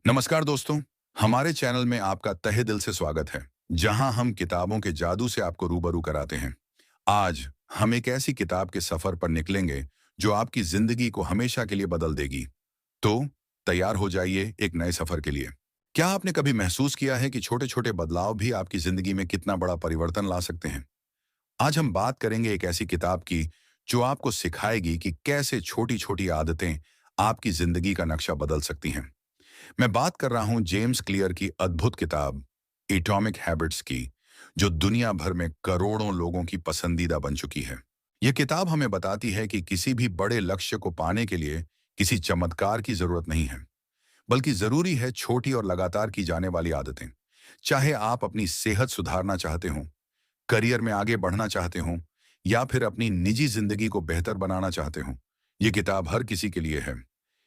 नमस्कार दोस्तों, हमारे चैनल में आपका तहे दिल से स्वागत है, जहां हम किताबों के जादू से आपको रूबरू कराते हैं। आज हम एक ऐसी किताब के सफर पर निकलेंगे जो आपकी जिंदगी को हमेशा के लिए बदल देगी। तो तैयार हो जाइए एक नए सफर के लिए। क्या आपने कभी महसूस किया है कि छोटे-छोटे बदलाव भी आपकी जिंदगी में कितना बड़ा परिवर्तन ला सकते हैं? आज हम बात करेंगे एक ऐसी किताब की जो आपको सिखाएगी कि कैसे छोटी-छोटी आदतें आपकी जिंदगी का नक्शा बदल सकती हैं। मैं बात कर रहा हूं जेम्स क्लियर की अद्भुत किताब एटॉमिक हैबिट्स की, जो दुनिया भर में करोड़ों लोगों की पसंदीदा बन चुकी है। यह किताब हमें बताती है कि किसी भी बड़े लक्ष्य को पाने के लिए किसी चमत्कार की जरूरत नहीं है, बल्कि जरूरी है छोटी और लगातार की जाने वाली आदतें। चाहे आप अपनी सेहत सुधारना चाहते हो, करियर में आगे बढ़ना चाहते हो, या फिर अपनी निजी जिंदगी को बेहतर बनाना चाहते हो, यह किताब हर किसी के लिए है।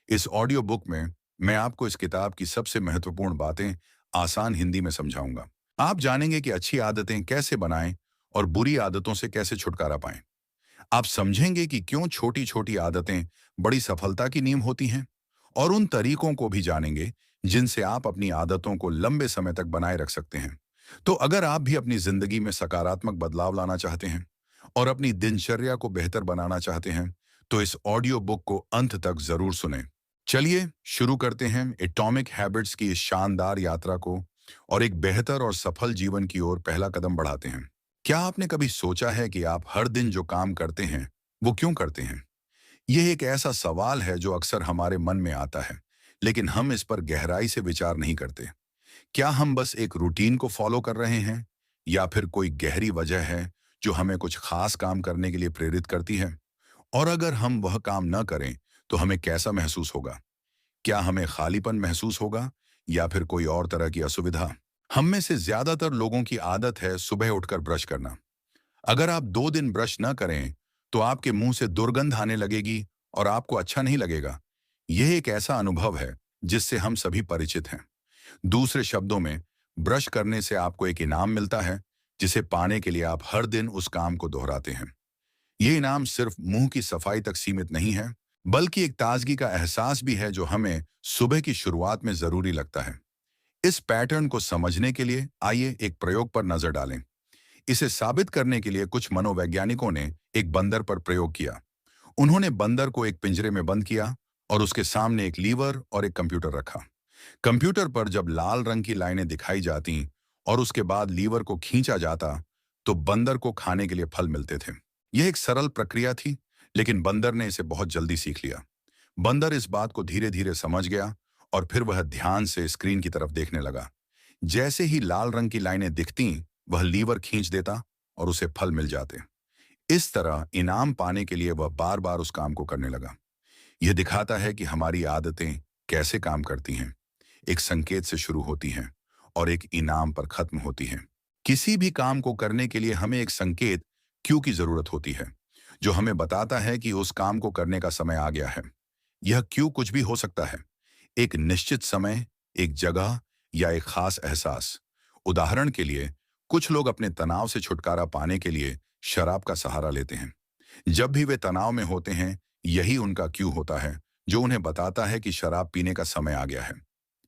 इस ऑडियो बुक में मैं आपको इस किताब की सबसे महत्वपूर्ण बातें आसान हिंदी में समझाऊंगा। आप जानेंगे कि अच्छी आदतें कैसे बनाएं और बुरी आदतों से कैसे छुटकारा पाएं। आप समझेंगे कि क्यों छोटी छोटी आदतें बड़ी सफलता की नींव होती हैं, और उन तरीकों को भी जानेंगे जिनसे आप अपनी आदतों को लंबे समय तक बनाए रख सकते हैं। तो अगर आप भी अपनी जिंदगी में सकारात्मक बदलाव लाना चाहते हैं और अपनी दिनचर्या को बेहतर बनाना चाहते हैं, तो इस ऑडियो बुक को अंत तक जरूर सुनें। चलिए शुरू करते हैं एटॉमिक हैबिट्स की इस शानदार यात्रा को, और एक बेहतर और सफल जीवन की ओर पहला कदम बढ़ाते हैं। क्या आपने कभी सोचा है कि आप हर दिन जो काम करते हैं वो क्यों करते हैं? यह एक ऐसा सवाल है जो अक्सर हमारे मन में आता है, लेकिन हम इस पर गहराई से विचार नहीं करते। क्या हम बस एक रूटीन को फॉलो कर रहे हैं, या फिर कोई गहरी वजह है जो हमें कुछ खास काम करने के लिए प्रेरित करती है? और अगर हम वह काम न करें तो हमें कैसा महसूस होगा? क्या हमें खालीपन महसूस होगा, या फिर कोई और तरह की असुविधा? हम में से ज्यादातर लोगों की आदत है सुबह उठकर ब्रश करना। अगर आप 2 दिन ब्रश न करें तो आपके मुंह से दुर्गंध आने लगेगी और आपको अच्छा नहीं लगेगा। यह एक ऐसा अनुभव है जिससे हम सभी परिचित हैं। दूसरे शब्दों में, ब्रश करने से आपको एक इनाम मिलता है, जिसे पाने के लिए आप हर दिन उस काम को दोहराते हैं। ये इनाम सिर्फ मुंह की सफाई तक सीमित नहीं है, बल्कि एक ताजगी का एहसास भी है जो हमें सुबह की शुरुआत में जरूरी लगता है। इस पैटर्न को समझने के लिए आइए एक प्रयोग पर नजर डालें। इसे साबित करने के लिए कुछ मनोवैज्ञानिकों ने एक बंदर पर प्रयोग किया। उन्होंने बंदर को एक पिंजरे में बंद किया और उसके सामने एक लीवर और एक कंप्यूटर रखा। कंप्यूटर पर जब लाल रंग की लाइनें दिखाई जाती और उसके बाद लीवर को खींचा जाता, तो बंदर को खाने के लिए फल मिलते थे। यह एक सरल प्रक्रिया थी, लेकिन बंदर ने इसे बहुत जल्दी सीख लिया। बंदर इस बात को धीरे धीरे समझ गया, और फिर वह ध्यान से स्क्रीन की तरफ देखने लगा। जैसे ही लाल रंग की लाइनें दिखती, वह लीवर खींच देता और उसे फल मिल जाते। इस तरह इनाम पाने के लिए वह बार बार उस काम को करने लगा। यह दिखाता है कि हमारी आदतें कैसे काम करती हैं। एक संकेत से शुरू होती हैं और एक इनाम पर खत्म होती हैं। किसी भी काम को करने के लिए हमें एक संकेत क्यों की जरूरत होती है, जो हमें बताता है कि उस काम को करने का समय आ गया है। यह क्यों कुछ भी हो सकता है, एक निश्चित समय, एक जगह, या एक खास एहसास। उदाहरण के लिए, कुछ लोग अपने तनाव से छुटकारा पाने के लिए शराब का सहारा लेते हैं। जब भी वे तनाव में होते हैं, यही उनका क्यू होता है, जो उन्हें बताता है कि शराब पीने का समय आ गया है।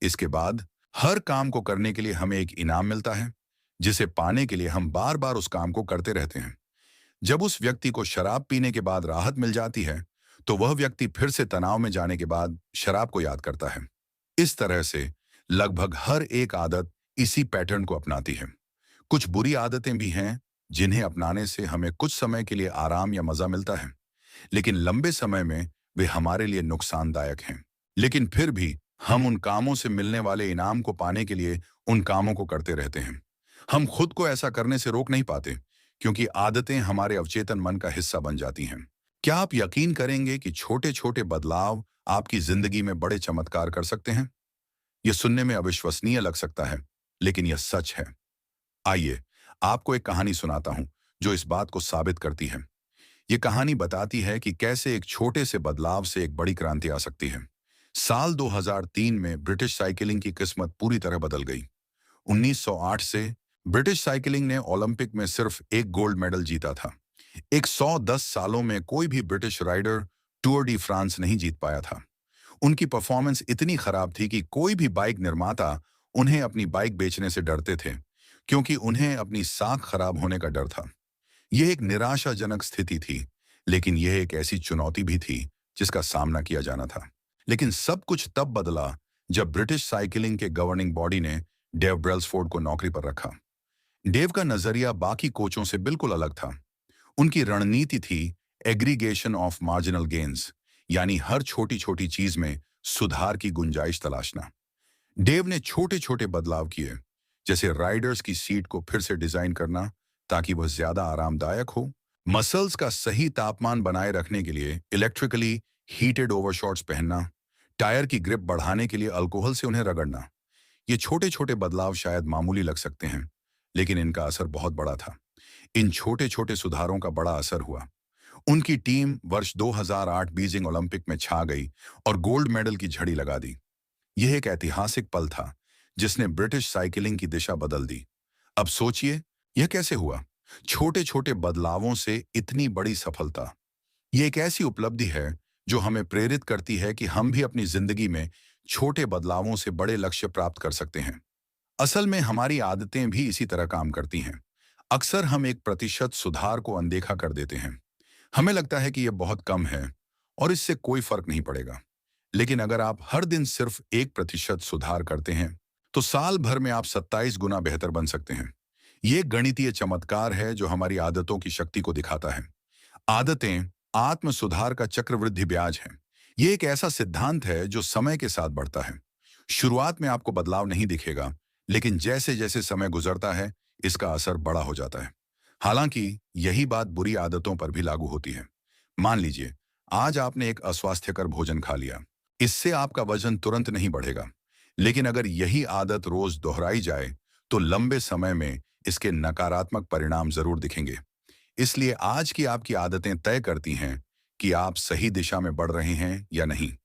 इसके बाद हर काम को करने के लिए हमें एक इनाम मिलता है, जिसे पाने के लिए हम बार बार उस काम को करते रहते हैं। जब उस व्यक्ति को शराब पीने के बाद राहत मिल जाती है, तो वह व्यक्ति फिर से तनाव में जाने के बाद शराब को याद करता है। इस तरह से लगभग हर एक आदत इसी पैटर्न को अपनाती है। कुछ बुरी आदतें भी हैं जिन्हें अपनाने से हमें कुछ समय के लिए आराम या मजा मिलता है, लेकिन लंबे समय में वे हमारे लिए नुकसानदायक हैं। लेकिन फिर भी हम उन कामों से मिलने वाले इनाम को पाने के लिए उन कामों को करते रहते हैं। हम खुद को ऐसा करने से रोक नहीं पाते, क्योंकि आदतें हमारे अवचेतन मन का हिस्सा बन जाती हैं। क्या आप यकीन करेंगे कि छोटे छोटे बदलाव आपकी जिंदगी में बड़े चमत्कार कर सकते हैं? यह सुनने में अविश्वसनीय लग सकता है, लेकिन यह सच है। आइए आपको एक कहानी सुनाता हूं जो इस बात को साबित करती है। यह कहानी बताती है कि कैसे एक छोटे से बदलाव से एक बड़ी क्रांति आ सकती है। साल 2003 में ब्रिटिश साइकिलिंग की किस्मत पूरी तरह बदल गई। 1908 से ब्रिटिश साइकिलिंग ने ओलंपिक में सिर्फ एक गोल्ड मेडल जीता था। 110 सालों में कोई भी British rider Tour de France नहीं जीत पाया था। उनकी परफॉर्मेंस इतनी खराब थी कि कोई भी बाइक निर्माता उन्हें अपनी बाइक बेचने से डरते थे, क्योंकि उन्हें अपनी साख खराब होने का डर था। यह एक निराशाजनक स्थिति थी, लेकिन यह एक ऐसी चुनौती भी थी जिसका सामना किया जाना था। लेकिन सब कुछ तब बदला जब ब्रिटिश साइकिलिंग के गवर्निंग बॉडी ने डेव ब्रेल्सफोर्ड को नौकरी पर रखा। डेव का नजरिया बाकी कोचों से बिल्कुल अलग था। उनकी रणनीति थी एग्रीगेशन ऑफ मार्जिनल गेन्स, यानी हर छोटी छोटी चीज में सुधार की गुंजाइश तलाशना। डेव ने छोटे छोटे बदलाव किए, जैसे राइडर्स की सीट को फिर से डिजाइन करना ताकि वह ज्यादा आरामदायक हो, मसल्स का सही तापमान बनाए रखने के लिए इलेक्ट्रिकली हीटेड ओवरशॉट्स पहनना, टायर की ग्रिप बढ़ाने के लिए अल्कोहल से उन्हें रगड़ना। ये छोटे छोटे बदलाव शायद मामूली लग सकते हैं, लेकिन इनका असर बहुत बड़ा था। इन छोटे छोटे सुधारों का बड़ा असर हुआ। उनकी टीम वर्ष 2008 बीजिंग ओलंपिक में छा गई और गोल्ड मेडल की झड़ी लगा दी। यह एक ऐतिहासिक पल था जिसने ब्रिटिश साइकिलिंग की दिशा बदल दी। अब सोचिए, यह कैसे हुआ? छोटे छोटे बदलावों से इतनी बड़ी सफलता। यह एक ऐसी उपलब्धि है जो हमें प्रेरित करती है कि हम भी अपनी जिंदगी में छोटे बदलावों से बड़े लक्ष्य प्राप्त कर सकते हैं। असल में हमारी आदतें भी इसी तरह काम करती हैं। अक्सर हम 1% सुधार को अनदेखा कर देते हैं। हमें लगता है कि यह बहुत कम है और इससे कोई फर्क नहीं पड़ेगा। लेकिन अगर आप हर दिन सिर्फ 1% सुधार करते हैं, तो साल भर में आप 27 गुना बेहतर बन सकते हैं। ये एक गणितीय चमत्कार है जो हमारी आदतों की शक्ति को दिखाता है। आदतें आत्म सुधार का चक्रवृद्धि ब्याज है। ये एक ऐसा सिद्धांत है जो समय के साथ बढ़ता है। शुरुआत में आपको बदलाव नहीं दिखेगा, लेकिन जैसे जैसे समय गुजरता है, इसका असर बड़ा हो जाता है। हालांकि यही बात बुरी आदतों पर भी लागू होती है। मान लीजिए, आज आपने एक अस्वास्थ्यकर भोजन खा लिया। इससे आपका वजन तुरंत नहीं बढ़ेगा, लेकिन अगर यही आदत रोज दोहराई जाए, तो लंबे समय में इसके नकारात्मक परिणाम जरूर दिखेंगे। इसलिए आज की आपकी आदतें तय करती हैं कि आप सही दिशा में बढ़ रहे हैं या नहीं।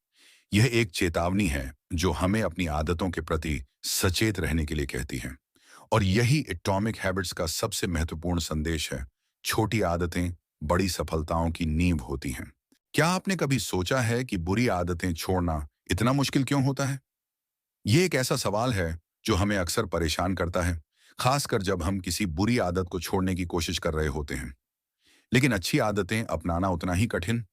यह एक चेतावनी है जो हमें अपनी आदतों के प्रति सचेत रहने के लिए कहती है। और यही एटॉमिक हैबिट्स का सबसे महत्वपूर्ण संदेश है। छोटी आदतें बड़ी सफलताओं की नींव होती हैं। क्या आपने कभी सोचा है कि बुरी आदतें छोड़ना इतना मुश्किल क्यों होता है? ये एक ऐसा सवाल है जो हमें अक्सर परेशान करता है, खासकर जब हम किसी बुरी आदत को छोड़ने की कोशिश कर रहे होते हैं। लेकिन अच्छी आदतें अपनाना उतना ही कठिन।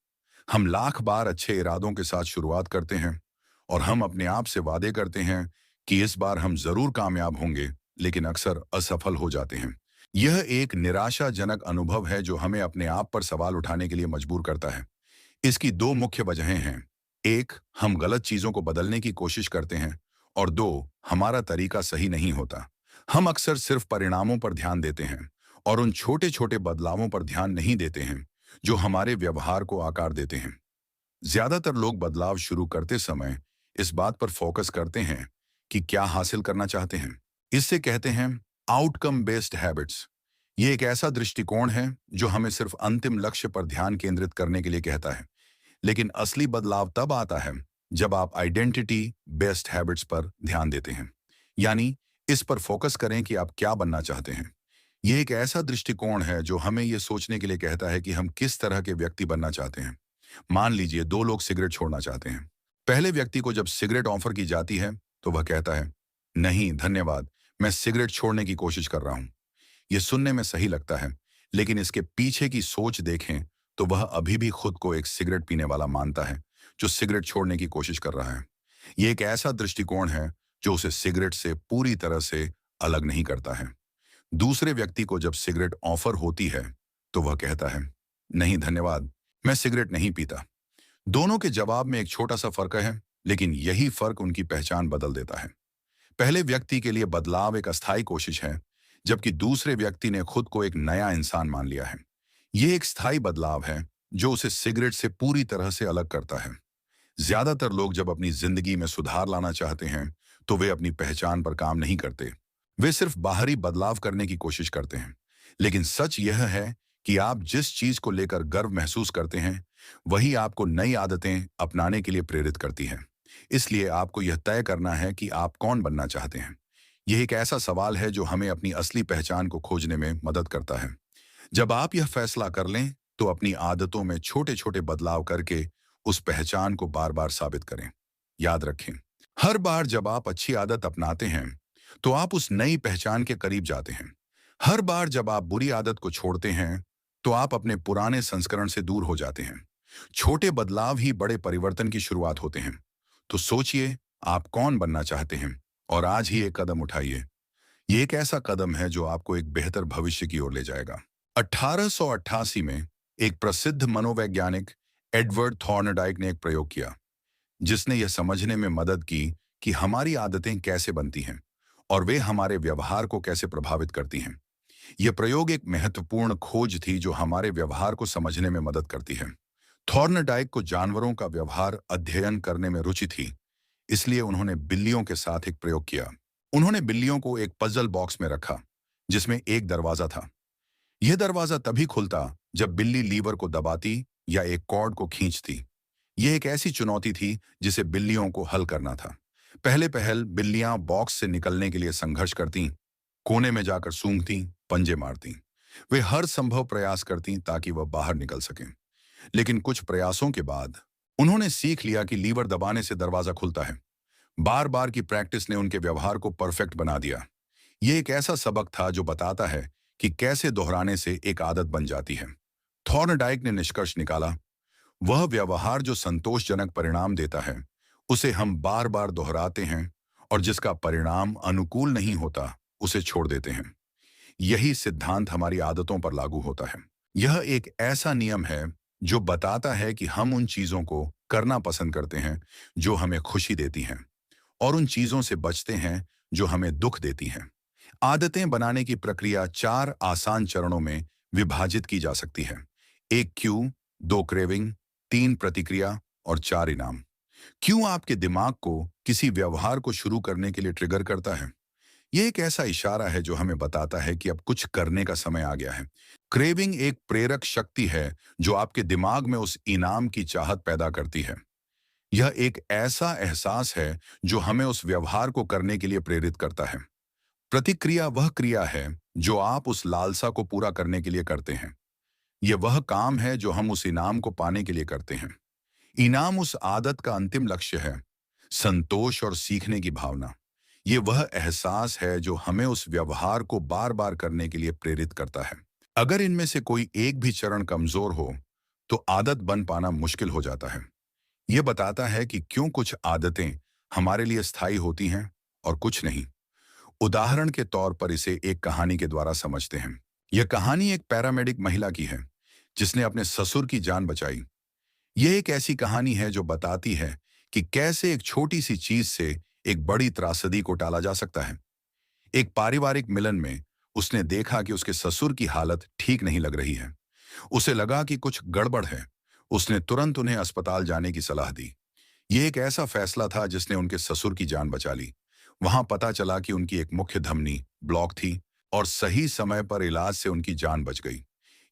हम लाख बार अच्छे इरादों के साथ शुरुआत करते हैं और हम अपने आप से वादे करते हैं कि इस बार हम जरूर कामयाब होंगे, लेकिन अक्सर असफल हो जाते हैं। यह एक निराशाजनक अनुभव है जो हमें अपने आप पर सवाल उठाने के लिए मजबूर करता है। इसकी दो मुख्य वजहें हैं। एक, हम गलत चीजों को बदलने की कोशिश करते हैं, और दो, हमारा तरीका सही नहीं होता। हम अक्सर सिर्फ परिणामों पर ध्यान देते हैं और उन छोटे छोटे बदलावों पर ध्यान नहीं देते हैं जो हमारे व्यवहार को आकार देते हैं। ज्यादातर लोग बदलाव शुरू करते समय इस बात पर फोकस करते हैं कि क्या हासिल करना चाहते हैं। इससे कहते हैं आउटकम बेस्ड हैबिट्स। ये एक ऐसा दृष्टिकोण है जो हमें सिर्फ अंतिम लक्ष्य पर ध्यान केंद्रित करने के लिए कहता है। लेकिन असली बदलाव तब आता है जब आप आइडेंटिटी बेस्ड हैबिट्स पर ध्यान देते हैं, यानी इस पर फोकस करें कि आप क्या बनना चाहते हैं। यह एक ऐसा दृष्टिकोण है जो हमें यह सोचने के लिए कहता है कि हम किस तरह के व्यक्ति बनना चाहते हैं। मान लीजिए, दो लोग सिगरेट छोड़ना चाहते हैं। पहले व्यक्ति को जब सिगरेट ऑफर की जाती है तो वह कहता है, नहीं धन्यवाद, मैं सिगरेट छोड़ने की कोशिश कर रहा हूं। यह सुनने में सही लगता है, लेकिन इसके पीछे की सोच देखें तो वह अभी भी खुद को एक सिगरेट पीने वाला मानता है जो सिगरेट छोड़ने की कोशिश कर रहा है। यह एक ऐसा दृष्टिकोण है जो उसे सिगरेट से पूरी तरह से अलग नहीं करता है। दूसरे व्यक्ति को जब सिगरेट ऑफर होती है तो वह कहता है, नहीं धन्यवाद, मैं सिगरेट नहीं पीता। दोनों के जवाब में एक छोटा सा फर्क है, लेकिन यही फर्क उनकी पहचान बदल देता है। पहले व्यक्ति के लिए बदलाव एक अस्थायी कोशिश है, जबकि दूसरे व्यक्ति ने खुद को एक नया इंसान मान लिया है। यह एक स्थायी बदलाव है जो उसे सिगरेट से पूरी तरह से अलग करता है। ज्यादातर लोग जब अपनी जिंदगी में सुधार लाना चाहते हैं तो वे अपनी पहचान पर काम नहीं करते। वे सिर्फ बाहरी बदलाव करने की कोशिश करते हैं। लेकिन सच यह है कि आप जिस चीज को लेकर गर्व महसूस करते हैं, वही आपको नई आदतें अपनाने के लिए प्रेरित करती है। इसलिए आपको यह तय करना है कि आप कौन बनना चाहते हैं। यह एक ऐसा सवाल है जो हमें अपनी असली पहचान को खोजने में मदद करता है। जब आप यह फैसला कर लें, तो अपनी आदतों में छोटे छोटे बदलाव करके उस पहचान को बार बार साबित करें। याद रखें, हर बार जब आप अच्छी आदत अपनाते हैं, तो आप उस नई पहचान के करीब जाते हैं। हर बार जब आप बुरी आदत को छोड़ते हैं, तो आप अपने पुराने संस्करण से दूर हो जाते हैं। छोटे बदलाव ही बड़े परिवर्तन की शुरुआत होते हैं। तो सोचिए, आप कौन बनना चाहते हैं और आज ही एक कदम उठाइए। ये एक ऐसा कदम है जो आपको एक बेहतर भविष्य की ओर ले जाएगा। 1888 में एक प्रसिद्ध मनोवैज्ञानिक एडवर्ड थॉर्नडाइक ने एक प्रयोग किया, जिसने यह समझने में मदद की कि हमारी आदतें कैसे बनती हैं और वे हमारे व्यवहार को कैसे प्रभावित करती हैं। यह प्रयोग एक महत्वपूर्ण खोज थी जो हमारे व्यवहार को समझने में मदद करती है। थॉर्नडाइक को जानवरों का व्यवहार अध्ययन करने में रुचि थी, इसलिए उन्होंने बिल्लियों के साथ एक प्रयोग किया। उन्होंने बिल्लियों को एक पजल बॉक्स में रखा, जिसमें एक दरवाजा था। यह दरवाजा तभी खुलता जब बिल्ली लीवर को दबाती या एक कॉर्ड को खींचती। यह एक ऐसी चुनौती थी जिसे बिल्लियों को हल करना था। पहले पहल बिल्लियां बॉक्स से निकलने के लिए संघर्ष करती, कोने में जाकर सूंघती, पंजे मारती। वे हर संभव प्रयास करती ताकि वह बाहर निकल सकें। लेकिन कुछ प्रयासों के बाद उन्होंने सीख लिया कि लीवर दबाने से दरवाजा खुलता है। बार बार की प्रैक्टिस ने उनके व्यवहार को परफेक्ट बना दिया। यह एक ऐसा सबक था जो बताता है कि कैसे दोहराने से एक आदत बन जाती है। थॉर्नडाइक ने निष्कर्ष निकाला, वह व्यवहार जो संतोषजनक परिणाम देता है, उसे हम बार बार दोहराते हैं, और जिसका परिणाम अनुकूल नहीं होता, उसे छोड़ देते हैं। यही सिद्धांत हमारी आदतों पर लागू होता है। यह एक ऐसा नियम है जो बताता है कि हम उन चीजों को करना पसंद करते हैं जो हमें खुशी देती हैं, और उन चीजों से बचते हैं जो हमें दुख देती हैं। आदतें बनाने की प्रक्रिया 4 आसान चरणों में विभाजित की जा सकती है। 1 क्यू, 2 क्रेविंग, 3 प्रतिक्रिया और 4 इनाम। क्यों आपके दिमाग को किसी व्यवहार को शुरू करने के लिए ट्रिगर करता है? यह एक ऐसा इशारा है जो हमें बताता है कि अब कुछ करने का समय आ गया है। क्रेविंग एक प्रेरक शक्ति है जो आपके दिमाग में उस इनाम की चाहत पैदा करती है। यह एक ऐसा एहसास है जो हमें उस व्यवहार को करने के लिए प्रेरित करता है। प्रतिक्रिया वह क्रिया है जो आप उस लालसा को पूरा करने के लिए करते हैं। यह वह काम है जो हम उस इनाम को पाने के लिए करते हैं। इनाम उस आदत का अंतिम लक्ष्य है, संतोष और सीखने की भावना। ये वह एहसास है जो हमें उस व्यवहार को बार बार करने के लिए प्रेरित करता है। अगर इनमें से कोई एक भी चरण कमजोर हो, तो आदत बन पाना मुश्किल हो जाता है। यह बताता है कि क्यों कुछ आदतें हमारे लिए स्थायी होती हैं और कुछ नहीं। उदाहरण के तौर पर इसे एक कहानी के द्वारा समझते हैं। यह कहानी एक पैरामेडिक महिला की है, जिसने अपने ससुर की जान बचाई। यह एक ऐसी कहानी है जो बताती है कि कैसे एक छोटी सी चीज से एक बड़ी त्रासदी को टाला जा सकता है। एक पारिवारिक मिलन में उसने देखा कि उसके ससुर की हालत ठीक नहीं लग रही है। उसे लगा कि कुछ गड़बड़ है। उसने तुरंत उन्हें अस्पताल जाने की सलाह दी। यह एक ऐसा फैसला था जिसने उनके ससुर की जान बचा ली। वहां पता चला कि उनकी एक मुख्य धमनी ब्लॉक थी, और सही समय पर इलाज से उनकी जान बच गई।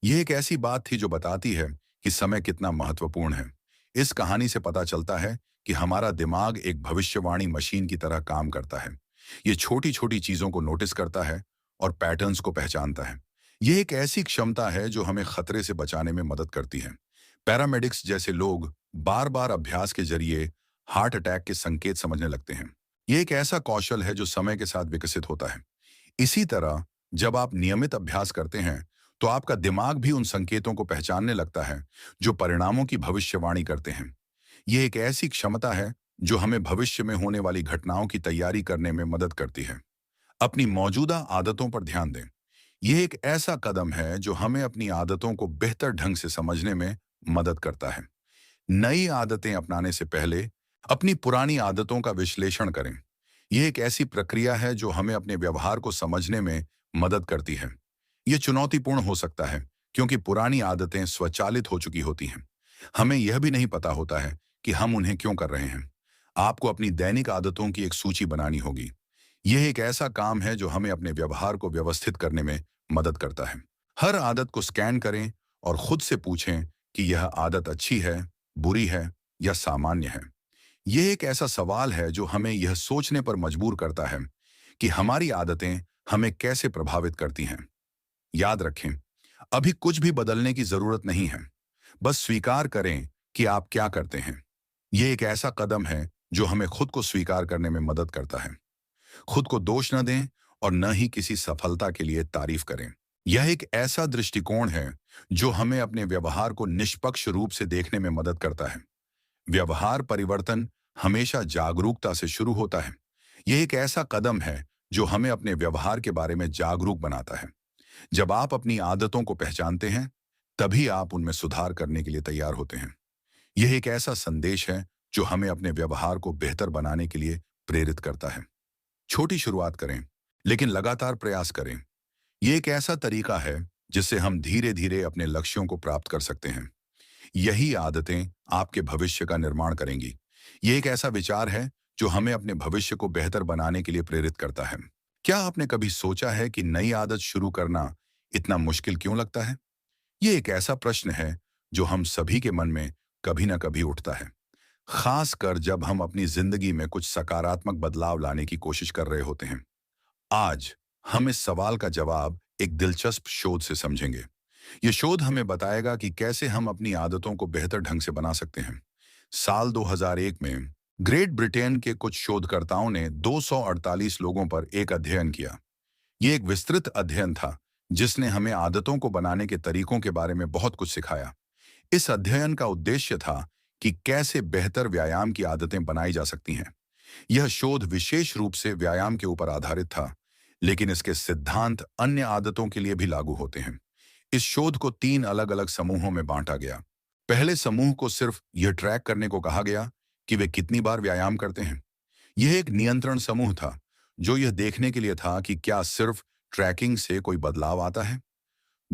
यह एक ऐसी बात थी जो बताती है कि समय कितना महत्वपूर्ण है। इस कहानी से पता चलता है कि हमारा दिमाग एक भविष्यवाणी मशीन की तरह काम करता है। ये छोटी छोटी चीजों को नोटिस करता है और पैटर्न्स को पहचानता है। यह एक ऐसी क्षमता है जो हमें खतरे से बचाने में मदद करती है। पैरामेडिक्स जैसे लोग बार बार अभ्यास के जरिए हार्ट अटैक के संकेत समझने लगते हैं। यह एक ऐसा कौशल है जो समय के साथ विकसित होता है। इसी तरह जब आप नियमित अभ्यास करते हैं, तो आपका दिमाग भी उन संकेतों को पहचानने लगता है जो परिणामों की भविष्यवाणी करते हैं। यह एक ऐसी क्षमता है जो हमें भविष्य में होने वाली घटनाओं की तैयारी करने में मदद करती है। अपनी मौजूदा आदतों पर ध्यान दें। यह एक ऐसा कदम है जो हमें अपनी आदतों को बेहतर ढंग से समझने में मदद करता है। नई आदतें अपनाने से पहले अपनी पुरानी आदतों का विश्लेषण करें। यह एक ऐसी प्रक्रिया है जो हमें अपने व्यवहार को समझने में मदद करती है। यह चुनौतीपूर्ण हो सकता है क्योंकि पुरानी आदतें स्वचालित हो चुकी होती हैं। हमें यह भी नहीं पता होता है कि हम उन्हें क्यों कर रहे हैं। आपको अपनी दैनिक आदतों की एक सूची बनानी होगी। यह एक ऐसा काम है जो हमें अपने व्यवहार को व्यवस्थित करने में मदद करता है। हर आदत को स्कैन करें और खुद से पूछें कि यह आदत अच्छी है, बुरी है या सामान्य है। यह एक ऐसा सवाल है जो हमें यह सोचने पर मजबूर करता है कि हमारी आदतें हमें कैसे प्रभावित करती हैं। याद रखें, अभी कुछ भी बदलने की जरूरत नहीं है। बस स्वीकार करें कि आप क्या करते हैं। यह एक ऐसा कदम है जो हमें खुद को स्वीकार करने में मदद करता है। खुद को दोष न दें और न ही किसी सफलता के लिए तारीफ करें। यह एक ऐसा दृष्टिकोण है जो हमें अपने व्यवहार को निष्पक्ष रूप से देखने में मदद करता है। व्यवहार परिवर्तन हमेशा जागरूकता से शुरू होता है। यह एक ऐसा कदम है जो हमें अपने व्यवहार के बारे में जागरूक बनाता है। जब आप अपनी आदतों को पहचानते हैं, तभी आप उनमें सुधार करने के लिए तैयार होते हैं। यह एक ऐसा संदेश है जो हमें अपने व्यवहार को बेहतर बनाने के लिए प्रेरित करता है। छोटी शुरुआत करें, लेकिन लगातार प्रयास करें। यह एक ऐसा तरीका है जिससे हम धीरे धीरे अपने लक्ष्यों को प्राप्त कर सकते हैं। यही आदतें आपके भविष्य का निर्माण करेंगी। यह एक ऐसा विचार है जो हमें अपने भविष्य को बेहतर बनाने के लिए प्रेरित करता है। क्या आपने कभी सोचा है कि नई आदत शुरू करना इतना मुश्किल क्यों लगता है? यह एक ऐसा प्रश्न है जो हम सभी के मन में कभी ना कभी उठता है, खासकर जब हम अपनी जिंदगी में कुछ सकारात्मक बदलाव लाने की कोशिश कर रहे होते हैं। आज हम इस सवाल का जवाब एक दिलचस्प शोध से समझेंगे। यह शोध हमें बताएगा कि कैसे हम अपनी आदतों को बेहतर ढंग से बना सकते हैं। साल 2001 में ग्रेट ब्रिटेन के कुछ शोधकर्ताओं ने 248 लोगों पर एक अध्ययन किया। यह एक विस्तृत अध्ययन था जिसने हमें आदतों को बनाने के तरीकों के बारे में बहुत कुछ सिखाया। इस अध्ययन का उद्देश्य था कि कैसे बेहतर व्यायाम की आदतें बनाई जा सकती हैं। यह शोध विशेष रूप से व्यायाम के ऊपर आधारित था, लेकिन इसके सिद्धांत अन्य आदतों के लिए भी लागू होते हैं। इस शोध को 3 अलग-अलग समूहों में बांटा गया। पहले समूह को सिर्फ यह ट्रैक करने को कहा गया कि वे कितनी बार व्यायाम करते हैं। यह एक नियंत्रण समूह था जो यह देखने के लिए था कि क्या सिर्फ ट्रैकिंग से कोई बदलाव आता है।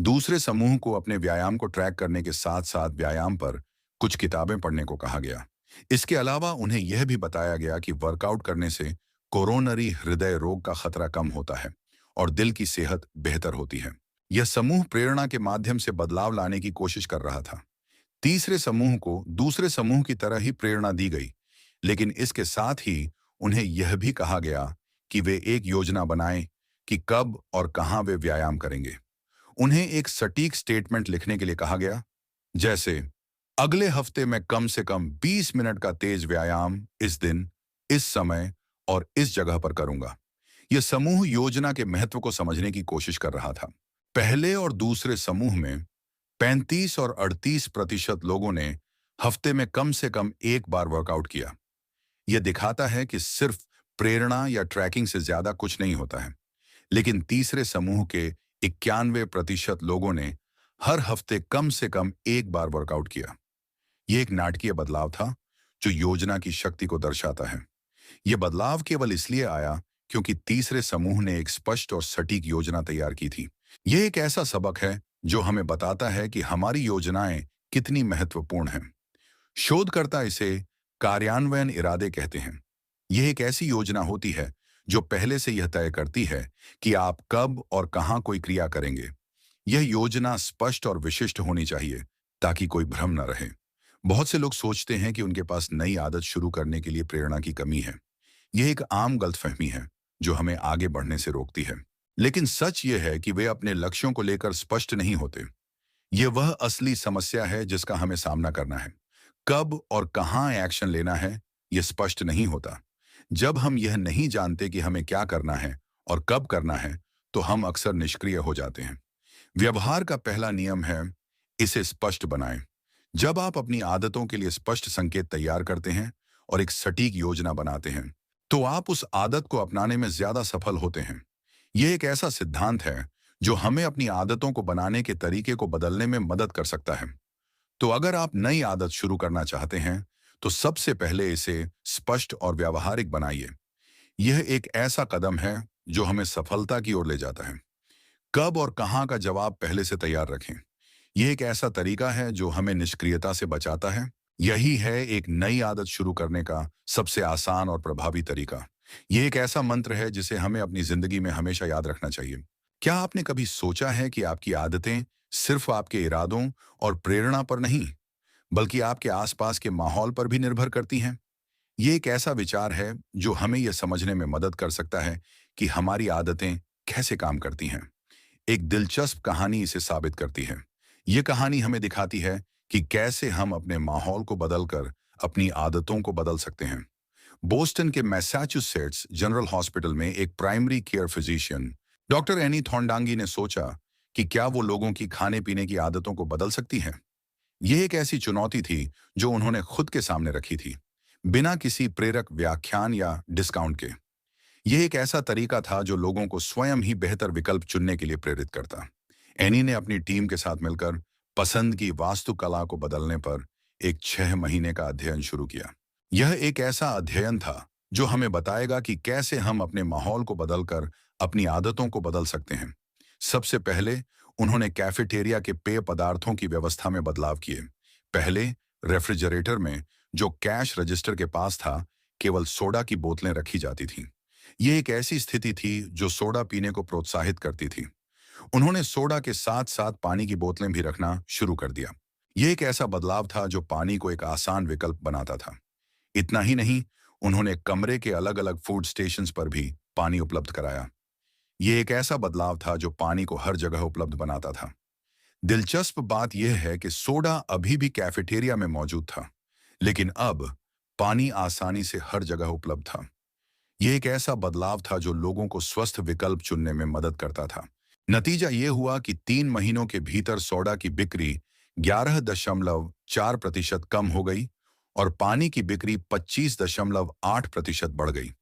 दूसरे समूह को अपने व्यायाम को ट्रैक करने के साथ साथ व्यायाम पर कुछ किताबें पढ़ने को कहा गया। इसके अलावा उन्हें यह भी बताया गया कि वर्कआउट करने से कोरोनरी हृदय रोग का खतरा कम होता है और दिल की सेहत बेहतर होती है। यह समूह प्रेरणा के माध्यम से बदलाव लाने की कोशिश कर रहा था। तीसरे समूह को दूसरे समूह की तरह ही प्रेरणा दी गई, लेकिन इसके साथ ही उन्हें यह भी कहा गया कि वे एक योजना बनाएं कि कब और कहां वे व्यायाम करेंगे। उन्हें एक सटीक स्टेटमेंट लिखने के लिए कहा गया, जैसे अगले हफ्ते में कम से कम 20 मिनट का तेज व्यायाम इस दिन, इस समय और इस जगह पर करूंगा। यह समूह योजना के महत्व को समझने की कोशिश कर रहा था। पहले और दूसरे समूह में 35 और 38% लोगों ने हफ्ते में कम से कम एक बार वर्कआउट किया। यह दिखाता है कि सिर्फ प्रेरणा या ट्रैकिंग से ज्यादा कुछ नहीं होता है। लेकिन तीसरे समूह के 91% लोगों ने हर हफ्ते कम से कम एक बार वर्कआउट किया। यह एक नाटकीय बदलाव था जो योजना की शक्ति को दर्शाता है। यह बदलाव केवल इसलिए आया क्योंकि तीसरे समूह ने एक स्पष्ट और सटीक योजना तैयार की थी। यह एक ऐसा सबक है जो हमें बताता है कि हमारी योजनाएं कितनी महत्वपूर्ण हैं। शोधकर्ता इसे कार्यान्वयन इरादे कहते हैं। यह एक ऐसी योजना होती है जो पहले से यह तय करती है कि आप कब और कहां कोई क्रिया करेंगे। यह योजना स्पष्ट और विशिष्ट होनी चाहिए ताकि कोई भ्रम न रहे। बहुत से लोग सोचते हैं कि उनके पास नई आदत शुरू करने के लिए प्रेरणा की कमी है। यह एक आम गलतफहमी है जो हमें आगे बढ़ने से रोकती है। लेकिन सच यह है कि वे अपने लक्ष्यों को लेकर स्पष्ट नहीं होते। यह वह असली समस्या है जिसका हमें सामना करना है। कब और कहां एक्शन लेना है, यह स्पष्ट नहीं होता। जब हम यह नहीं जानते कि हमें क्या करना है और कब करना है, तो हम अक्सर निष्क्रिय हो जाते हैं। व्यवहार का पहला नियम है, इसे स्पष्ट बनाएं। जब आप अपनी आदतों के लिए स्पष्ट संकेत तैयार करते हैं और एक सटीक योजना बनाते हैं, तो आप उस आदत को अपनाने में ज्यादा सफल होते हैं। यह एक ऐसा सिद्धांत है जो हमें अपनी आदतों को बनाने के तरीके को बदलने में मदद कर सकता है। तो अगर आप नई आदत शुरू करना चाहते हैं, तो सबसे पहले इसे स्पष्ट और व्यावहारिक बनाइए। यह एक ऐसा कदम है जो हमें सफलता की ओर ले जाता है। कब और कहां का जवाब पहले से तैयार रखें। यह एक ऐसा तरीका है जो हमें निष्क्रियता से बचाता है। यही है एक नई आदत शुरू करने का सबसे आसान और प्रभावी तरीका। यह एक ऐसा मंत्र है जिसे हमें अपनी जिंदगी में हमेशा याद रखना चाहिए। क्या आपने कभी सोचा है कि आपकी आदतें सिर्फ आपके इरादों और प्रेरणा पर नहीं, बल्कि आपके आसपास के माहौल पर भी निर्भर करती हैं? ये एक ऐसा विचार है जो हमें यह समझने में मदद कर सकता है कि हमारी आदतें कैसे काम करती हैं। एक दिलचस्प कहानी इसे साबित करती है। ये कहानी हमें दिखाती है कि कैसे हम अपने माहौल को बदलकर अपनी आदतों को बदल सकते हैं। बोस्टन के मैसाचुसेट्स जनरल हॉस्पिटल में एक primary care physician doctor Annie Thondangi ने सोचा कि क्या वो लोगों की खाने पीने की आदतों को बदल सकती है। यह एक ऐसी चुनौती थी जो उन्होंने खुद के सामने रखी थी, बिना किसी प्रेरक व्याख्यान या डिस्काउंट के। यह एक ऐसा तरीका था जो लोगों को स्वयं ही बेहतर विकल्प चुनने के लिए प्रेरित करता। एनी ने अपनी टीम के साथ मिलकर पसंद की वास्तुकला को बदलने पर एक 6 महीने का अध्ययन शुरू किया। यह एक ऐसा अध्ययन था जो हमें बताएगा कि कैसे हम अपने माहौल को बदलकर अपनी आदतों को बदल सकते हैं। सबसे पहले उन्होंने कैफेटेरिया के पेय पदार्थों की व्यवस्था में बदलाव किए। पहले रेफ्रिजरेटर में, जो कैश रजिस्टर के पास था, केवल सोडा की बोतलें रखी जाती थीं। यह एक ऐसी स्थिति थी जो सोडा पीने को प्रोत्साहित करती थी। उन्होंने सोडा के साथ साथ पानी की बोतलें भी रखना शुरू कर दिया। यह एक ऐसा बदलाव था जो पानी को एक आसान विकल्प बनाता था। इतना ही नहीं, उन्होंने कमरे के अलग अलग फूड स्टेशंस पर भी पानी उपलब्ध कराया। यह एक ऐसा बदलाव था जो पानी को हर जगह उपलब्ध बनाता था। दिलचस्प बात यह है कि सोडा अभी भी कैफेटेरिया में मौजूद था, लेकिन अब पानी आसानी से हर जगह उपलब्ध था। यह एक ऐसा बदलाव था जो लोगों को स्वस्थ विकल्प चुनने में मदद करता था। नतीजा यह हुआ कि 3 महीनों के भीतर सोडा की बिक्री 11.4% कम हो गई और पानी की बिक्री 25.8% बढ़ गई।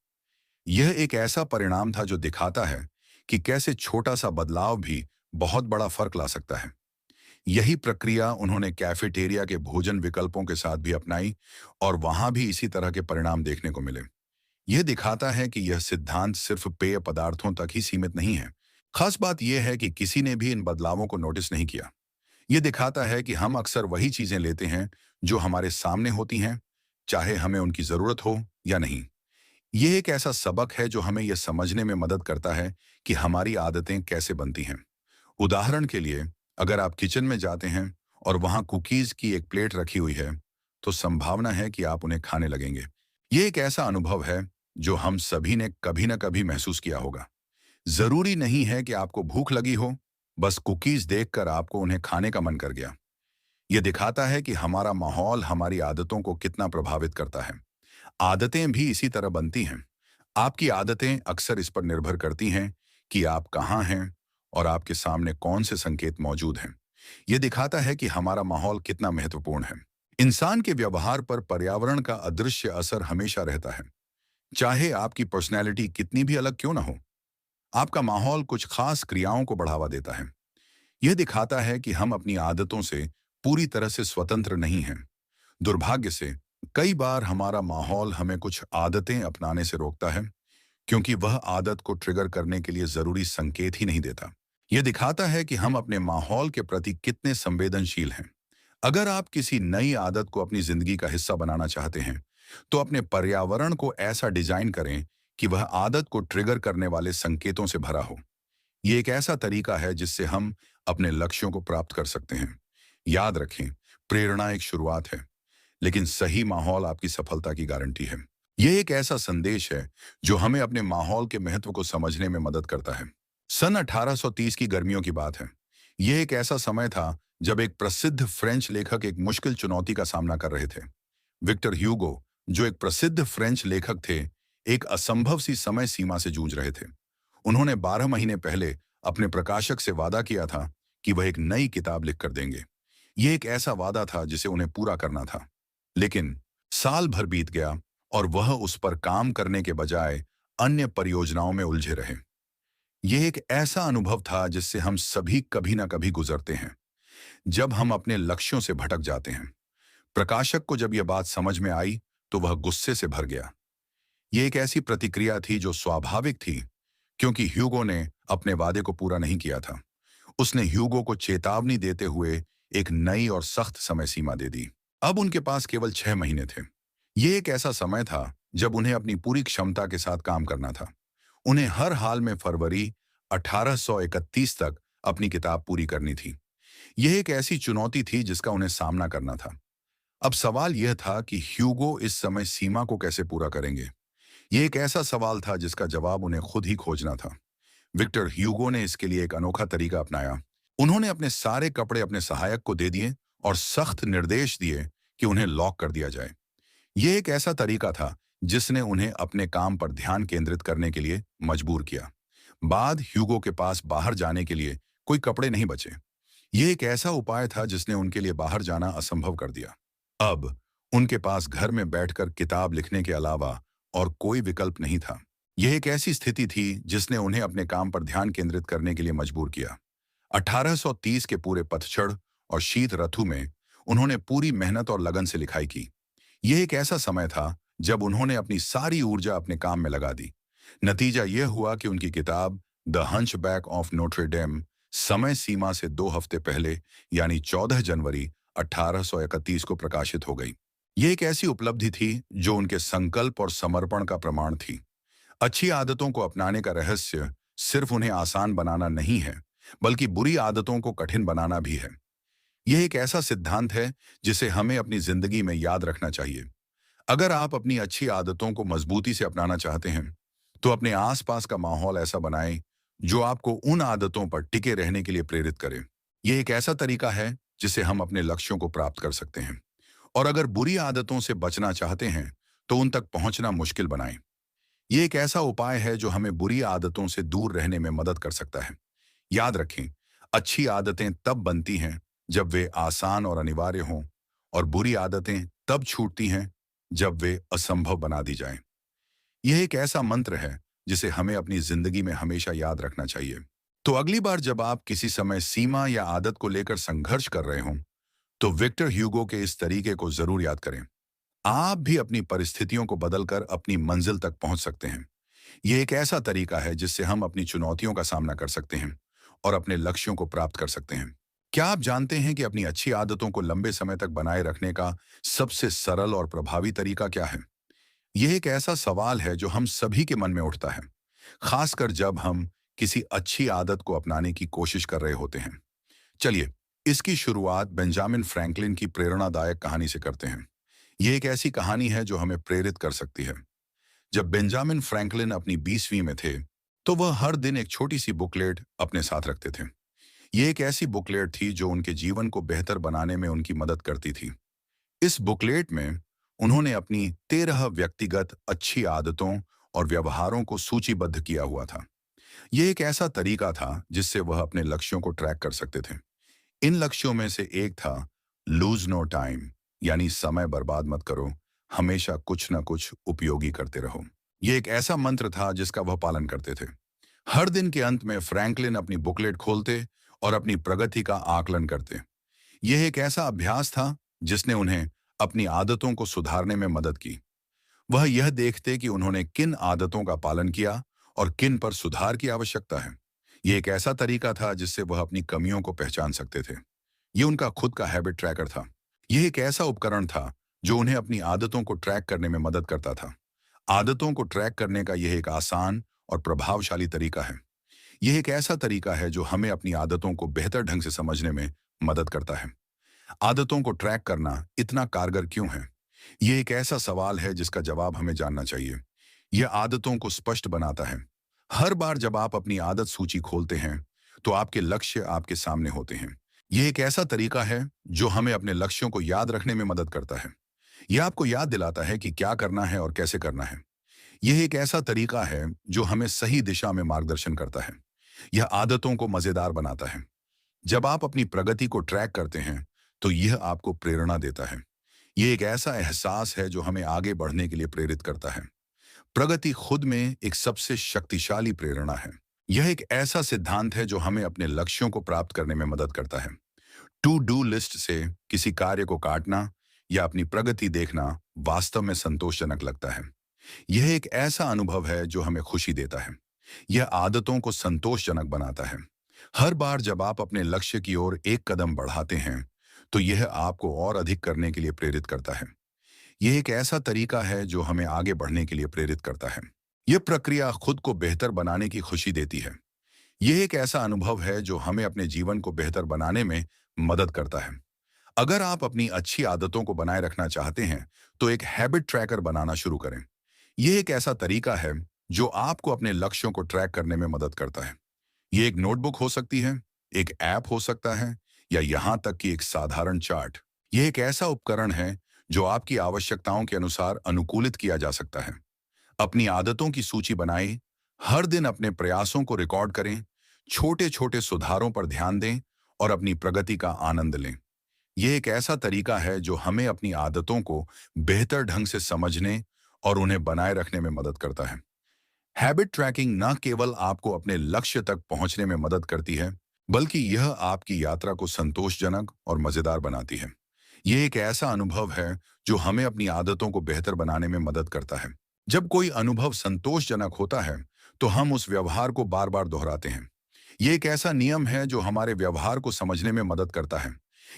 यह एक ऐसा परिणाम था जो दिखाता है कि कैसे छोटा सा बदलाव भी बहुत बड़ा फर्क ला सकता है। यही प्रक्रिया उन्होंने कैफेटेरिया के भोजन विकल्पों के साथ भी अपनाई और वहां भी इसी तरह के परिणाम देखने को मिले। यह दिखाता है कि यह सिद्धांत सिर्फ पेय पदार्थों तक ही सीमित नहीं है। खास बात यह है कि किसी ने भी इन बदलावों को नोटिस नहीं किया। यह दिखाता है कि हम अक्सर वही चीजें लेते हैं जो हमारे सामने होती हैं, चाहे हमें उनकी जरूरत हो या नहीं। यह एक ऐसा सबक है जो हमें यह समझने में मदद करता है कि हमारी आदतें कैसे बनती हैं। उदाहरण के लिए, अगर आप किचन में जाते हैं और वहां कुकीज की एक प्लेट रखी हुई है, तो संभावना है कि आप उन्हें खाने लगेंगे। यह एक ऐसा अनुभव है जो हम सभी ने कभी ना कभी महसूस किया होगा। जरूरी नहीं है कि आपको भूख लगी हो, बस कुकीज देखकर आपको उन्हें खाने का मन कर गया। यह दिखाता है कि हमारा माहौल हमारी आदतों को कितना प्रभावित करता है। आदतें भी इसी तरह बनती हैं। आपकी आदतें अक्सर इस पर निर्भर करती हैं कि आप कहाँ हैं और आपके सामने कौन से संकेत मौजूद हैं। यह दिखाता है कि हमारा माहौल कितना महत्वपूर्ण है। इंसान के व्यवहार पर पर्यावरण का अदृश्य असर हमेशा रहता है। चाहे आपकी पर्सनैलिटी कितनी भी अलग क्यों ना हो, आपका माहौल कुछ खास क्रियाओं को बढ़ावा देता है। यह दिखाता है कि हम अपनी आदतों से पूरी तरह से स्वतंत्र नहीं हैं। दुर्भाग्य से कई बार हमारा माहौल हमें कुछ आदतें अपनाने से रोकता है, क्योंकि वह आदत को ट्रिगर करने के लिए जरूरी संकेत ही नहीं देता। यह दिखाता है कि हम अपने माहौल के प्रति कितने संवेदनशील हैं। अगर आप किसी नई आदत को अपनी जिंदगी का हिस्सा बनाना चाहते हैं, तो अपने पर्यावरण को ऐसा डिजाइन करें कि वह आदत को ट्रिगर करने वाले संकेतों से भरा हो। यह एक ऐसा तरीका है जिससे हम अपने लक्ष्यों को प्राप्त कर सकते हैं। याद रखें, प्रेरणा एक शुरुआत है, लेकिन सही माहौल आपकी सफलता की गारंटी है। यह एक ऐसा संदेश है जो हमें अपने माहौल के महत्व को समझने में मदद करता है। सन 1830 की गर्मियों की बात है। यह एक ऐसा समय था जब एक प्रसिद्ध फ्रेंच लेखक एक मुश्किल चुनौती का सामना कर रहे थे। विक्टर ह्यूगो, जो एक प्रसिद्ध फ्रेंच लेखक थे, एक असंभव सी समय सीमा से जूझ रहे थे। उन्होंने 12 महीने पहले अपने प्रकाशक से वादा किया था कि वह एक नई किताब लिखकर देंगे। यह एक ऐसा वादा था जिसे उन्हें पूरा करना था। लेकिन साल भर बीत गया और वह उस पर काम करने के बजाय अन्य परियोजनाओं में उलझे रहे। यह एक ऐसा अनुभव था जिससे हम सभी कभी ना कभी गुजरते हैं, जब हम अपने लक्ष्यों से भटक जाते हैं। प्रकाशक को जब यह बात समझ में आई तो वह गुस्से से भर गया। यह एक ऐसी प्रतिक्रिया थी जो स्वाभाविक थी, क्योंकि ह्यूगो ने अपने वादे को पूरा नहीं किया था। उसने ह्यूगो को चेतावनी देते हुए एक नई और सख्त समय सीमा दे दी। अब उनके पास केवल 6 महीने थे। यह एक ऐसा समय था जब उन्हें अपनी पूरी क्षमता के साथ काम करना था। उन्हें हर हाल में फरवरी 1831 तक अपनी किताब पूरी करनी थी। यह एक ऐसी चुनौती थी जिसका उन्हें सामना करना था। अब सवाल यह था कि ह्यूगो इस समय सीमा को कैसे पूरा करेंगे। यह एक ऐसा सवाल था जिसका जवाब उन्हें खुद ही खोजना था। विक्टर ह्यूगो ने इसके लिए एक अनोखा तरीका अपनाया। उन्होंने अपने सारे कपड़े अपने सहायक को दे दिए और सख्त निर्देश दिए कि उन्हें लॉक कर दिया जाए। यह एक ऐसा तरीका था जिसने उन्हें अपने काम पर ध्यान केंद्रित करने के लिए मजबूर किया। बाद ह्यूगो के पास बाहर जाने के लिए कोई कपड़े नहीं बचे। यह एक ऐसा उपाय था जिसने उनके लिए बाहर जाना असंभव कर दिया। अब उनके पास घर में बैठकर किताब लिखने के अलावा और कोई विकल्प नहीं था। यह एक ऐसी स्थिति थी जिसने उन्हें अपने काम पर ध्यान केंद्रित करने के लिए मजबूर किया। 1830 के पूरे पतझड़ और शीत ऋतु में उन्होंने पूरी मेहनत और लगन से लिखाई की। यह एक ऐसा समय था जब उन्होंने अपनी सारी ऊर्जा अपने काम में लगा दी। नतीजा यह हुआ कि उनकी किताब the hunchback of Notre Dame समय सीमा से 2 हफ्ते पहले यानी 14 जनवरी 1831 को प्रकाशित हो गई। यह एक ऐसी उपलब्धि थी जो उनके संकल्प और समर्पण का प्रमाण थी। अच्छी आदतों को अपनाने का रहस्य सिर्फ उन्हें आसान बनाना नहीं है, बल्कि बुरी आदतों को कठिन बनाना भी है। यह एक ऐसा सिद्धांत है जिसे हमें अपनी जिंदगी में याद रखना चाहिए। अगर आप अपनी अच्छी आदतों को मजबूती से अपनाना चाहते हैं, तो अपने आसपास का माहौल ऐसा बनाएं जो आपको उन आदतों पर टिके रहने के लिए प्रेरित करे। यह एक ऐसा तरीका है जिसे हम अपने लक्ष्यों को प्राप्त कर सकते हैं। और अगर बुरी आदतों से बचना चाहते हैं, तो उन तक पहुंचना मुश्किल बनाएं। यह एक ऐसा उपाय है जो हमें बुरी आदतों से दूर रहने में मदद कर सकता है। याद रखें, अच्छी आदतें तब बनती हैं जब वे आसान और अनिवार्य हों, और बुरी आदतें तब छूटती हैं जब वे असंभव बना दी जाएं। यह एक ऐसा मंत्र है जिसे हमें अपनी जिंदगी में हमेशा याद रखना चाहिए। तो अगली बार जब आप किसी समय सीमा या आदत को लेकर संघर्ष कर रहे हों, तो विक्टर ह्यूगो के इस तरीके को जरूर याद करें। आप भी अपनी परिस्थितियों को बदलकर अपनी मंजिल तक पहुंच सकते हैं। यह एक ऐसा तरीका है जिससे हम अपनी चुनौतियों का सामना कर सकते हैं और अपने लक्ष्यों को प्राप्त कर सकते हैं। क्या आप जानते हैं कि अपनी अच्छी आदतों को लंबे समय तक बनाए रखने का सबसे सरल और प्रभावी तरीका क्या है? यह एक ऐसा सवाल है जो हम सभी के मन में उठता है, खासकर जब हम किसी अच्छी आदत को अपनाने की कोशिश कर रहे होते हैं। चलिए, इसकी शुरुआत बेंजामिन फ्रैंकलिन की प्रेरणादायक कहानी से करते हैं। यह एक ऐसी कहानी है जो हमें प्रेरित कर सकती है। जब बेंजामिन फ्रैंकलिन अपनी 20वीं में थे, तो वह हर दिन एक छोटी सी बुकलेट अपने साथ रखते थे। यह एक ऐसी बुकलेट थी जो उनके जीवन को बेहतर बनाने में उनकी मदद करती थी। इस बुकलेट में उन्होंने अपनी 13 व्यक्तिगत अच्छी आदतों और व्यवहारों को सूचीबद्ध किया हुआ था। यह एक ऐसा तरीका था जिससे वह अपने लक्ष्यों को ट्रैक कर सकते थे। इन लक्ष्यों में से एक था लूज नो टाइम, यानी समय बर्बाद मत करो, हमेशा कुछ ना कुछ उपयोगी करते रहो। यह एक ऐसा मंत्र था जिसका वह पालन करते थे। हर दिन के अंत में फ्रैंकलिन अपनी बुकलेट खोलते और अपनी प्रगति का आकलन करते। यह एक ऐसा अभ्यास था जिसने उन्हें अपनी आदतों को सुधारने में मदद की। वह यह देखते कि उन्होंने किन आदतों का पालन किया और किन पर सुधार की आवश्यकता है। यह एक ऐसा तरीका था जिससे वह अपनी कमियों को पहचान सकते थे। यह उनका खुद का हैबिट ट्रैकर था। यह एक ऐसा उपकरण था जो उन्हें अपनी आदतों को ट्रैक करने में मदद करता था। आदतों को ट्रैक करने का यह एक आसान और प्रभावशाली तरीका है। यह एक ऐसा तरीका है जो हमें अपनी आदतों को बेहतर ढंग से समझने में मदद करता है। आदतों को ट्रैक करना इतना कारगर क्यों है? यह एक ऐसा सवाल है जिसका जवाब हमें जानना चाहिए। यह आदतों को स्पष्ट बनाता है। हर बार जब आप अपनी आदत सूची खोलते हैं, तो आपके लक्ष्य आपके सामने होते हैं। यह एक ऐसा तरीका है जो हमें अपने लक्ष्यों को याद रखने में मदद करता है। यह आपको याद दिलाता है कि क्या करना है और कैसे करना है। यह एक ऐसा तरीका है जो हमें सही दिशा में मार्गदर्शन करता है। यह आदतों को मजेदार बनाता है। जब आप अपनी प्रगति को ट्रैक करते हैं, तो यह आपको प्रेरणा देता है। यह एक ऐसा एहसास है जो हमें आगे बढ़ने के लिए प्रेरित करता है। प्रगति खुद में एक सबसे शक्तिशाली प्रेरणा है। यह एक ऐसा सिद्धांत है जो हमें अपने लक्ष्यों को प्राप्त करने में मदद करता है। टू डू लिस्ट से किसी कार्य को काटना या अपनी प्रगति देखना वास्तव में संतोषजनक लगता है। यह एक ऐसा अनुभव है जो हमें खुशी देता है। यह आदतों को संतोषजनक बनाता है। हर बार जब आप अपने लक्ष्य की ओर एक कदम बढ़ाते हैं, तो यह आपको और अधिक करने के लिए प्रेरित करता है। यह एक ऐसा तरीका है जो हमें आगे बढ़ने के लिए प्रेरित करता है। यह प्रक्रिया खुद को बेहतर बनाने की खुशी देती है। यह एक ऐसा अनुभव है जो हमें अपने जीवन को बेहतर बनाने में मदद करता है। अगर आप अपनी अच्छी आदतों को बनाए रखना चाहते हैं, तो एक हैबिट ट्रैकर बनाना शुरू करें। यह एक ऐसा तरीका है जो आपको अपने लक्ष्यों को ट्रैक करने में मदद करता है। यह एक नोटबुक हो सकती है, एक ऐप हो सकता है, या यहां तक कि एक साधारण चार्ट। यह एक ऐसा उपकरण है जो आपकी आवश्यकताओं के अनुसार अनुकूलित किया जा सकता है। अपनी आदतों की सूची बनाएं, हर दिन अपने प्रयासों को रिकॉर्ड करें, छोटे छोटे सुधारों पर ध्यान दें और अपनी प्रगति का आनंद लें। यह एक ऐसा तरीका है जो हमें अपनी आदतों को बेहतर ढंग से समझने और उन्हें बनाए रखने में मदद करता है। हैबिट ट्रैकिंग न केवल आपको अपने लक्ष्य तक पहुंचने में मदद करती है, बल्कि यह आपकी यात्रा को संतोषजनक और मजेदार बनाती है। यह एक ऐसा अनुभव है जो हमें अपनी आदतों को बेहतर बनाने में मदद करता है। जब कोई अनुभव संतोषजनक होता है, तो हम उस व्यवहार को बार बार दोहराते हैं। यह एक ऐसा नियम है जो हमारे व्यवहार को समझने में मदद करता है।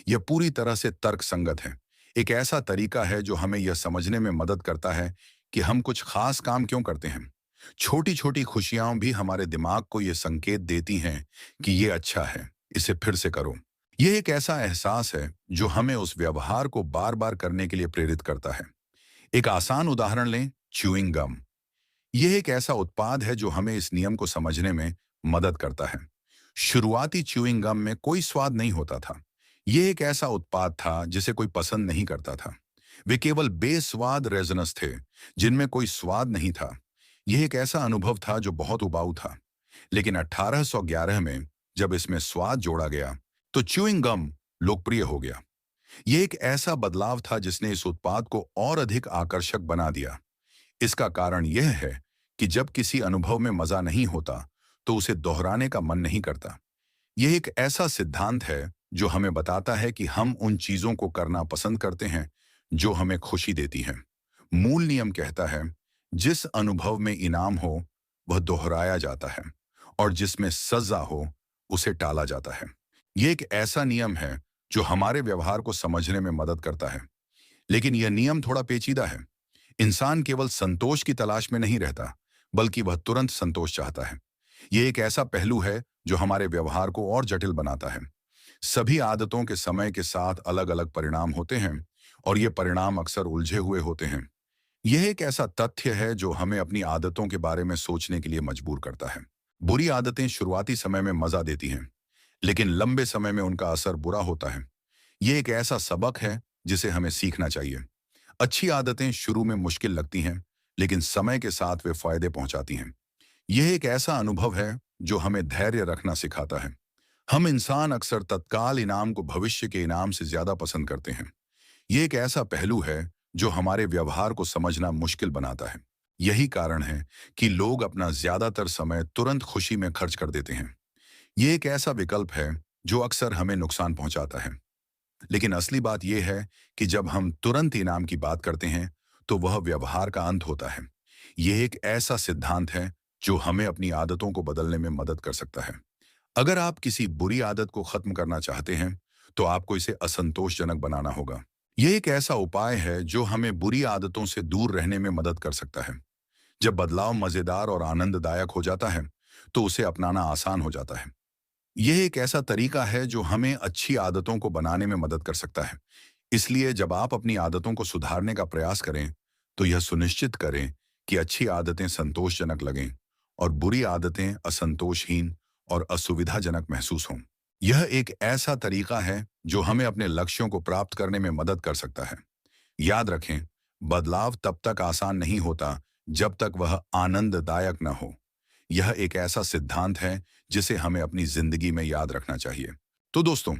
यह पूरी तरह से तर्कसंगत है। एक ऐसा तरीका है जो हमें यह समझने में मदद करता है कि हम कुछ खास काम क्यों करते हैं। छोटी छोटी खुशियां भी हमारे दिमाग को यह संकेत देती हैं कि यह अच्छा है, इसे फिर से करो। यह एक ऐसा एहसास है जो हमें उस व्यवहार को बार बार करने के लिए प्रेरित करता है। एक आसान उदाहरण लें, च्यूइंग गम। यह एक ऐसा उत्पाद है जो हमें इस नियम को समझने में मदद करता है। शुरुआती च्यूइंग गम में कोई स्वाद नहीं होता था। यह एक ऐसा उत्पाद था जिसे कोई पसंद नहीं करता था। वे केवल बेस्वाद रेजनस थे, जिनमें कोई स्वाद नहीं था। यह एक ऐसा अनुभव था जो बहुत उबाऊ था। लेकिन 1811 में जब इसमें स्वाद जोड़ा गया, तो च्यूइंग गम लोकप्रिय हो गया। यह एक ऐसा बदलाव था जिसने इस उत्पाद को और अधिक आकर्षक बना दिया। इसका कारण यह है कि जब किसी अनुभव में मजा नहीं होता, तो उसे दोहराने का मन नहीं करता। यह एक ऐसा सिद्धांत है जो हमें बताता है कि हम उन चीजों को करना पसंद करते हैं जो हमें खुशी देती हैं। मूल नियम कहता है, जिस अनुभव में इनाम हो वह दोहराया जाता है, और जिसमें सजा हो उसे टाला जाता है। यह एक ऐसा नियम है जो हमारे व्यवहार को समझने में मदद करता है। लेकिन यह नियम थोड़ा पेचीदा है। इंसान केवल संतोष की तलाश में नहीं रहता, बल्कि वह तुरंत संतोष चाहता है। यह एक ऐसा पहलू है जो हमारे व्यवहार को और जटिल बनाता है। सभी आदतों के समय के साथ अलग अलग परिणाम होते हैं, और ये परिणाम अक्सर उलझे हुए होते हैं। यह एक ऐसा तथ्य है जो हमें अपनी आदतों के बारे में सोचने के लिए मजबूर करता है। बुरी आदतें शुरुआती समय में मजा देती हैं, लेकिन लंबे समय में उनका असर बुरा होता है। यह एक ऐसा सबक है जिसे हमें सीखना चाहिए। अच्छी आदतें शुरू में मुश्किल लगती हैं, लेकिन समय के साथ वे फायदे पहुंचाती हैं। यह एक ऐसा अनुभव है जो हमें धैर्य रखना सिखाता है। हम इंसान अक्सर तत्काल इनाम को भविष्य के इनाम से ज्यादा पसंद करते हैं। यह एक ऐसा पहलू है जो हमारे व्यवहार को समझना मुश्किल बनाता है। यही कारण है कि लोग अपना ज्यादातर समय तुरंत खुशी में खर्च कर देते हैं। यह एक ऐसा विकल्प है जो अक्सर हमें नुकसान पहुंचाता है। लेकिन असली बात यह है कि जब हम तुरंत इनाम की बात करते हैं, तो वह व्यवहार का अंत होता है। यह एक ऐसा सिद्धांत है जो हमें अपनी आदतों को बदलने में मदद कर सकता है। अगर आप किसी बुरी आदत को खत्म करना चाहते हैं, तो आपको इसे असंतोषजनक बनाना होगा। यह एक ऐसा उपाय है जो हमें बुरी आदतों से दूर रहने में मदद कर सकता है। जब बदलाव मजेदार और आनंददायक हो जाता है, तो उसे अपनाना आसान हो जाता है। यह एक ऐसा तरीका है जो हमें अच्छी आदतों को बनाने में मदद कर सकता है। इसलिए जब आप अपनी आदतों को सुधारने का प्रयास करें, तो यह सुनिश्चित करें कि अच्छी आदतें संतोषजनक लगें और बुरी आदतें असंतोषहीन और असुविधाजनक महसूस हों। यह एक ऐसा तरीका है जो हमें अपने लक्ष्यों को प्राप्त करने में मदद कर सकता है। याद रखें, बदलाव तब तक आसान नहीं होता जब तक वह आनंददायक न हो। यह एक ऐसा सिद्धांत है जिसे हमें अपनी जिंदगी में याद रखना चाहिए। तो दोस्तों,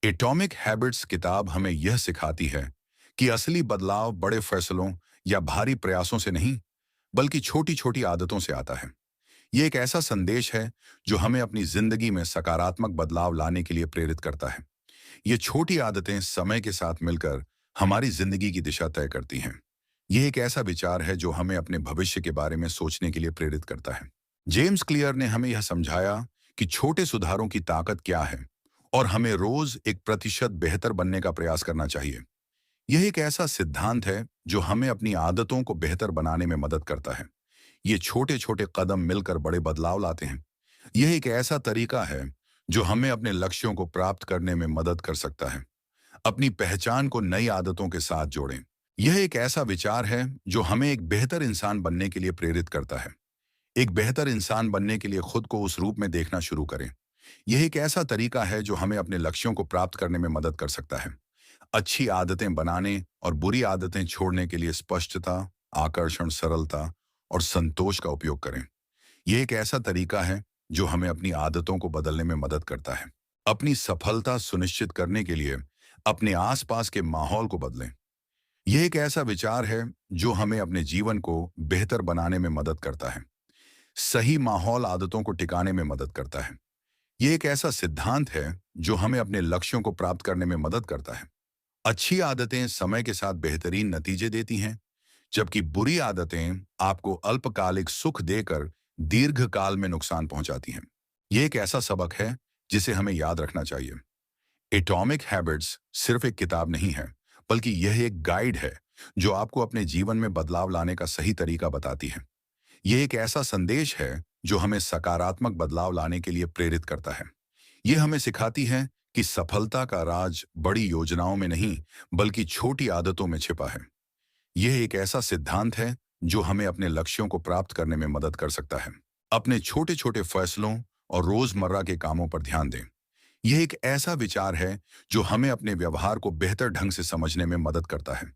एटॉमिक हैबिट्स किताब हमें यह सिखाती है कि असली बदलाव बड़े फैसलों या भारी प्रयासों से नहीं, बल्कि छोटी छोटी आदतों से आता है। यह एक ऐसा संदेश है जो हमें अपनी जिंदगी में सकारात्मक बदलाव लाने के लिए प्रेरित करता है। ये छोटी आदतें समय के साथ मिलकर हमारी जिंदगी की दिशा तय करती हैं। यह एक ऐसा विचार है जो हमें अपने भविष्य के बारे में सोचने के लिए प्रेरित करता है। जेम्स क्लियर ने हमें यह समझाया कि छोटे सुधारों की ताकत क्या है, और हमें रोज 1% बेहतर बनने का प्रयास करना चाहिए। यह एक ऐसा सिद्धांत है जो हमें अपनी आदतों को बेहतर बनाने में मदद करता है। ये छोटे छोटे कदम मिलकर बड़े बदलाव लाते हैं। यह एक ऐसा तरीका है जो हमें अपने लक्ष्यों को प्राप्त करने में मदद कर सकता है। अपनी पहचान को नई आदतों के साथ जोड़ें। यह एक ऐसा विचार है जो हमें एक बेहतर इंसान बनने के लिए प्रेरित करता है। एक बेहतर इंसान बनने के लिए खुद को उस रूप में देखना शुरू करें। यह एक ऐसा तरीका है जो हमें अपने लक्ष्यों को प्राप्त करने में मदद कर सकता है। अच्छी आदतें बनाने और बुरी आदतें छोड़ने के लिए स्पष्टता, आकर्षण, सरलता और संतोष का उपयोग करें। यह एक ऐसा तरीका है जो हमें अपनी आदतों को बदलने में मदद करता है। अपनी सफलता सुनिश्चित करने के लिए अपने आसपास के माहौल को बदलें। यह एक ऐसा विचार है जो हमें अपने जीवन को बेहतर बनाने में मदद करता है। सही माहौल आदतों को टिकाने में मदद करता है। यह एक ऐसा सिद्धांत है जो हमें अपने लक्ष्यों को प्राप्त करने में मदद करता है। अच्छी आदतें समय के साथ बेहतरीन नतीजे देती हैं, जबकि बुरी आदतें आपको अल्पकालिक सुख देकर दीर्घकाल में नुकसान पहुंचाती हैं। यह एक ऐसा सबक है जिसे हमें याद रखना चाहिए। एटॉमिक हैबिट्स सिर्फ एक किताब नहीं है, बल्कि यह एक गाइड है जो आपको अपने जीवन में बदलाव लाने का सही तरीका बताती है। यह एक ऐसा संदेश है जो हमें सकारात्मक बदलाव लाने के लिए प्रेरित करता है। यह हमें सिखाती है कि सफलता का राज बड़ी योजनाओं में नहीं, बल्कि छोटी आदतों में छिपा है। यह एक ऐसा सिद्धांत है जो हमें अपने लक्ष्यों को प्राप्त करने में मदद कर सकता है। अपने छोटे छोटे फैसलों और रोजमर्रा के कामों पर ध्यान दें। यह एक ऐसा विचार है जो हमें अपने व्यवहार को बेहतर ढंग से समझने में मदद करता है।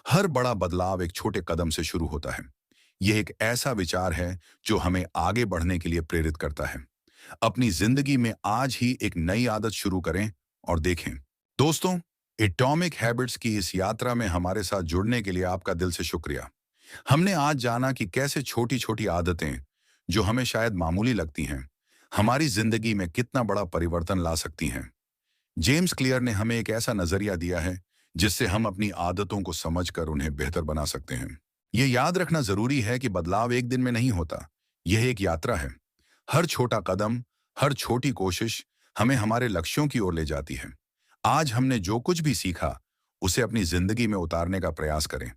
हर बड़ा बदलाव एक छोटे कदम से शुरू होता है। यह एक ऐसा विचार है जो हमें आगे बढ़ने के लिए प्रेरित करता है। अपनी जिंदगी में आज ही एक नई आदत शुरू करें और देखें। दोस्तों, एटॉमिक हैबिट्स की इस यात्रा में हमारे साथ जुड़ने के लिए आपका दिल से शुक्रिया। हमने आज जाना कि कैसे छोटी छोटी आदतें, जो हमें शायद मामूली लगती हैं, हमारी जिंदगी में कितना बड़ा परिवर्तन ला सकती हैं। जेम्स क्लियर ने हमें एक ऐसा नजरिया दिया है जिससे हम अपनी आदतों को समझकर उन्हें बेहतर बना सकते हैं। यह याद रखना जरूरी है कि बदलाव एक दिन में नहीं होता। यह एक यात्रा है। हर छोटा कदम, हर छोटी कोशिश हमें हमारे लक्ष्यों की ओर ले जाती है। आज हमने जो कुछ भी सीखा, उसे अपनी जिंदगी में उतारने का प्रयास करें।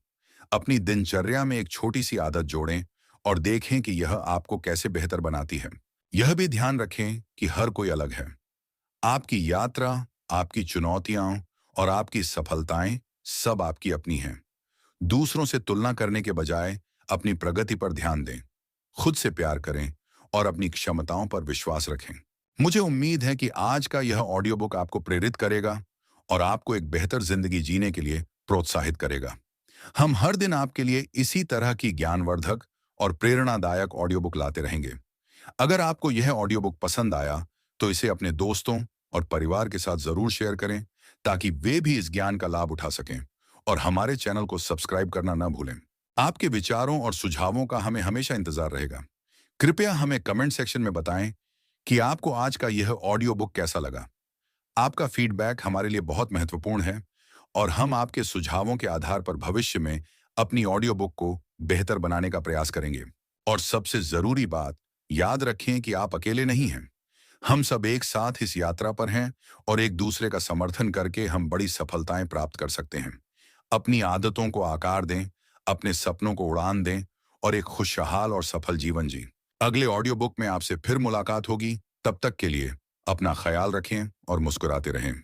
अपनी दिनचर्या में एक छोटी सी आदत जोड़ें और देखें कि यह आपको कैसे बेहतर बनाती है। यह भी ध्यान रखें कि हर कोई अलग है। आपकी यात्रा, आपकी चुनौतियां और आपकी सफलताएं सब आपकी अपनी हैं। दूसरों से तुलना करने के बजाय अपनी प्रगति पर ध्यान दें। खुद से प्यार करें और अपनी क्षमताओं पर विश्वास रखें। मुझे उम्मीद है कि आज का यह ऑडियो बुक आपको प्रेरित करेगा और आपको एक बेहतर जिंदगी जीने के लिए प्रोत्साहित करेगा। हम हर दिन आपके लिए इसी तरह की ज्ञानवर्धक और प्रेरणादायक ऑडियो बुक लाते रहेंगे। अगर आपको यह ऑडियो बुक पसंद आया, तो इसे अपने दोस्तों और परिवार के साथ जरूर शेयर करें, ताकि वे भी इस ज्ञान का लाभ उठा सकें। और हमारे चैनल को सब्सक्राइब करना न भूलें। आपके विचारों और सुझावों का हमें हमेशा इंतजार रहेगा। कृपया हमें कमेंट सेक्शन में बताएं कि आपको आज का यह ऑडियो बुक कैसा लगा। आपका फीडबैक हमारे लिए बहुत महत्वपूर्ण है और हम आपके सुझावों के आधार पर भविष्य में अपनी ऑडियो बुक को बेहतर बनाने का प्रयास करेंगे। और सबसे जरूरी बात, याद रखें कि आप अकेले नहीं हैं। हम सब एक साथ इस यात्रा पर हैं और एक दूसरे का समर्थन करके हम बड़ी सफलताएं प्राप्त कर सकते हैं। अपनी आदतों को आकार दें, अपने सपनों को उड़ान दें और एक खुशहाल और सफल जीवन जी। अगले ऑडियो बुक में आपसे फिर मुलाकात होगी। तब तक के लिए अपना ख्याल रखें और मुस्कुराते रहें।